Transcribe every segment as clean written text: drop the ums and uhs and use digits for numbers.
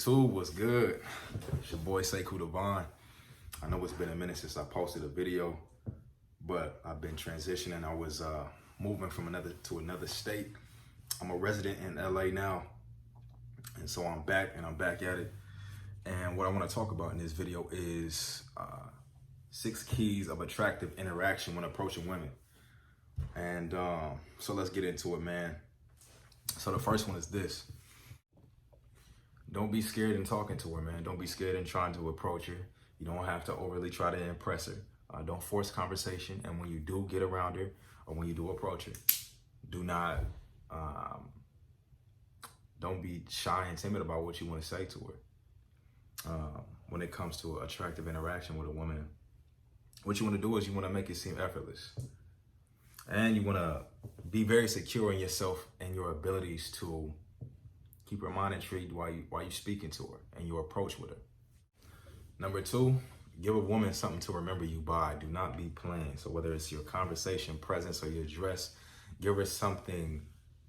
YouTube, what's good? It's your boy sekoudivine. I know it's been a minute since I posted a video, but I've been transitioning. I was moving from another state. I'm a resident in LA now, and so I'm back at it. And what I want to talk about in this video is 6 keys of attractive interaction when approaching women. And so let's get into it, man. So the first one is this. Don't be scared in talking to her, man. Don't be scared in trying to approach her. You don't have to overly try to impress her. Don't force conversation. And when you do get around her, or when you do approach her, don't be shy and timid about what you want to say to her. When it comes to attractive interaction with a woman, what you want to do is you want to make it seem effortless. And you want to be very secure in yourself and your abilities to keep her mind intrigued while you speaking to her and your approach with her. Number 2, give a woman something to remember you by. Do not be plain. So whether it's your conversation, presence, or your dress, give her something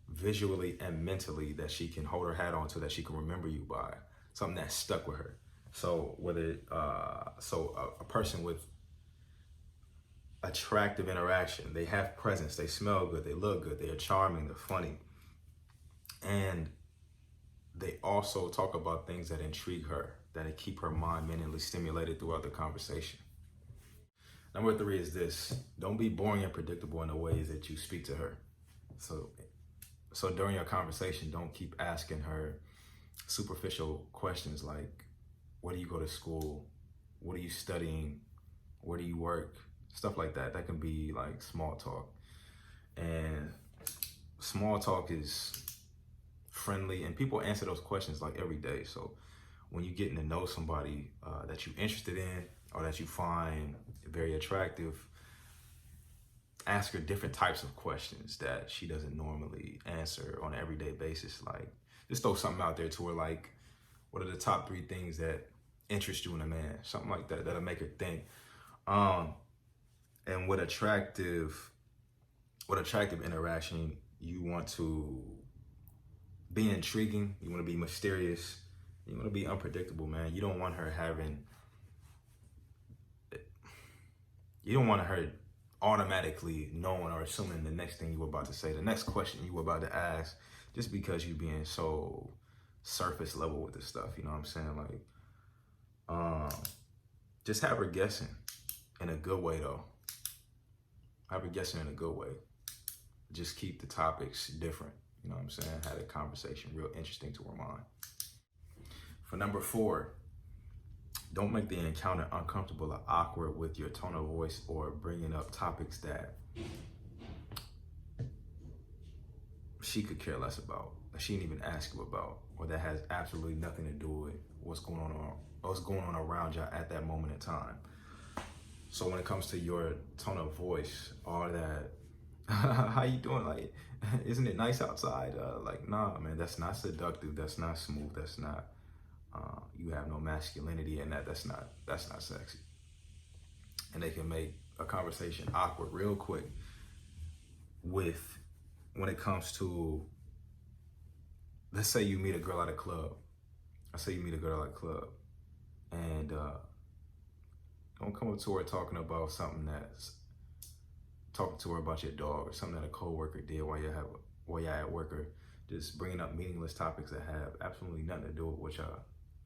visually and mentally that she can hold her hat on to, that she can remember you by. Something that's stuck with her. So whether a person with attractive interaction, they have presence, they smell good, they look good, they are charming, they're funny, and they also talk about things that intrigue her, that keep her mind mentally stimulated throughout the conversation. Number 3 is this. Don't be boring and predictable in the ways that you speak to her. So during your conversation, don't keep asking her superficial questions like, where do you go to school? What are you studying? Where do you work? Stuff like that. That can be like small talk. And small talk is friendly, and people answer those questions like every day. So when you're getting to know somebody that you're interested in or that you find very attractive, ask her different types of questions that she doesn't normally answer on an everyday basis. Like, just throw something out there to her, like, what are the top 3 things that interest you in a man? Something like that, that'll make her think. And with attractive interaction, you want to be intriguing, you want to be mysterious, you want to be unpredictable, man. You don't want her automatically knowing or assuming the next thing you were about to say, the next question you were about to ask, just because you being so surface level with this stuff. You know what I'm saying? Like, just have her guessing in a good way, though. Have her guessing in a good way. Just keep the topics different. You know what I'm saying? Had a conversation real interesting to her mind. For number 4, don't make the encounter uncomfortable or awkward with your tone of voice or bringing up topics that she could care less about, that she didn't even ask you about, or that has absolutely nothing to do with what's going on around you at that moment in time. So when it comes to your tone of voice, all that, how you doing? Like, isn't it nice outside? Like, nah, man, that's not seductive. That's not smooth. That's not, you have no masculinity in that. That's not sexy. And they can make a conversation awkward real quick when it comes to, let's say you meet a girl at a club. And don't come up to her talking about your dog or something that a coworker did while you're at work, or just bringing up meaningless topics that have absolutely nothing to do with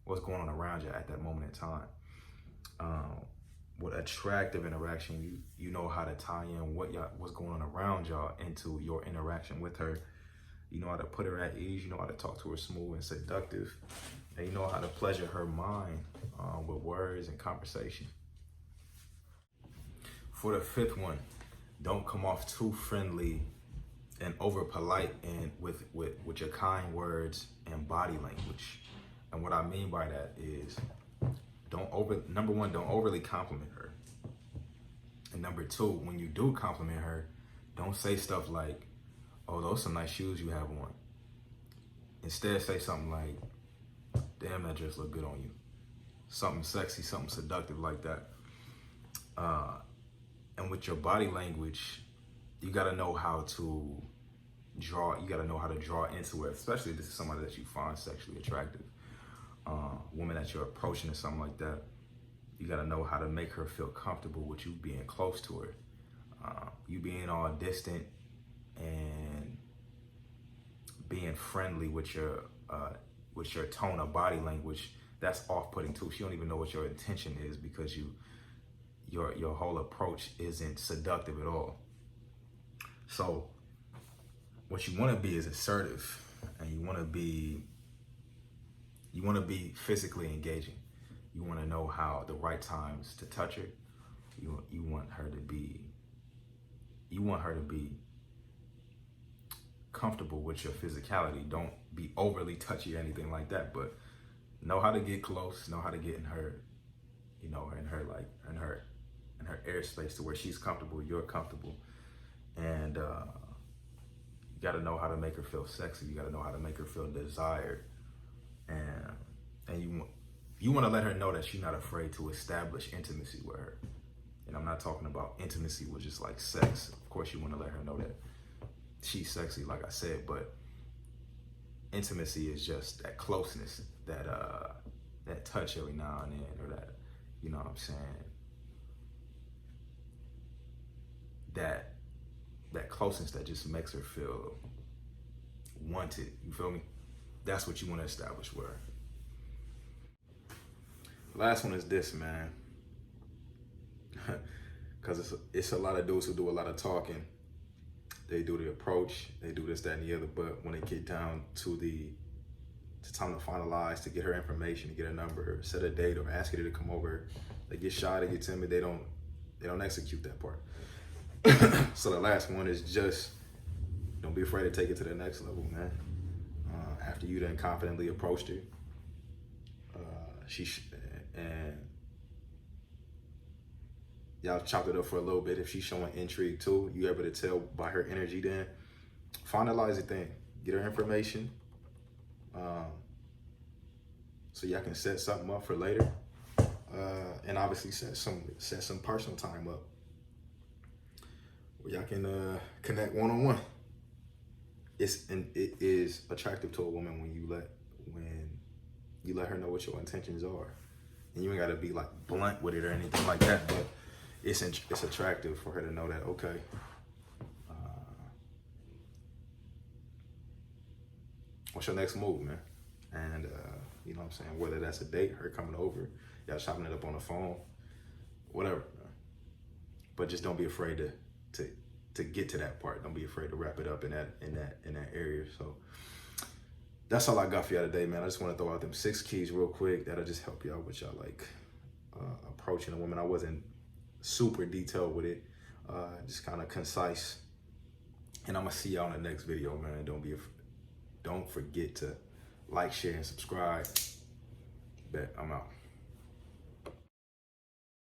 what's going on around you at that moment in time. With attractive interaction, you know how to tie in what's going on around y'all into your interaction with her. You know how to put her at ease. You know how to talk to her smooth and seductive, and you know how to pleasure her mind with words and conversation. For the 5th one, don't come off too friendly and over polite and with your kind words and body language. And what I mean by that is, number 1, don't overly compliment her. And number 2, when you do compliment her, don't say stuff like, oh, those are some nice shoes you have on. Instead, say something like, damn, that dress look good on you. Something sexy, something seductive like that. And with your body language, you gotta know how to draw into it, especially if this is somebody that you find sexually attractive. woman that you're approaching or something like that, you got to know how to make her feel comfortable with you being close to her. You being all distant and being friendly with your tone of body language, that's off-putting too. She don't even know what your intention is, because your whole approach isn't seductive at all. So what you want to be is assertive, and you want to be physically engaging. You want to know how the right times to touch her. You want her to be comfortable with your physicality. Don't be overly touchy or anything like that, but know how to get close, know how to get in her, in her airspace to where she's comfortable, you're comfortable. And you got to know how to make her feel sexy. You got to know how to make her feel desired. And you want to let her know that you're not afraid to establish intimacy with her. And I'm not talking about intimacy with just like sex. Of course, you want to let her know that she's sexy, like I said, but intimacy is just that closeness, that touch every now and then, or that, you know what I'm saying, that closeness that just makes her feel wanted. You feel me? That's what you want to establish with her. Last one is this, man. Because it's a lot of dudes who do a lot of talking. They do the approach, they do this, that, and the other, but when they get down to time to finalize, to get her information, to get her number, set a date, or ask her to come over, they get shy, they get timid, they don't execute that part. So the last one is just, don't be afraid to take it to the next level, man. After you then confidently approached her, and y'all chopped it up for a little bit. If she's showing intrigue too, you able to tell by her energy, then finalize the thing. Get her information, so y'all can set something up for later, and obviously set some personal time up where y'all can connect one-on-one. It is attractive to a woman when you let her know what your intentions are, and you ain't gotta be like blunt with it or anything like that, but it's attractive for her to know that, okay, what's your next move, man? And you know what I'm saying, whether that's a date, her coming over, y'all chopping it up on the phone, whatever, man. But just don't be afraid to get to that part. Don't be afraid to wrap it up in that area. So that's all I got for y'all today, man. I just want to throw out them 6 keys real quick. That'll just help y'all with y'all like approaching a woman. I wasn't super detailed with it, just kind of concise. And I'm gonna see y'all in the next video, man. Don't forget to like, share, and subscribe. Bet I'm out.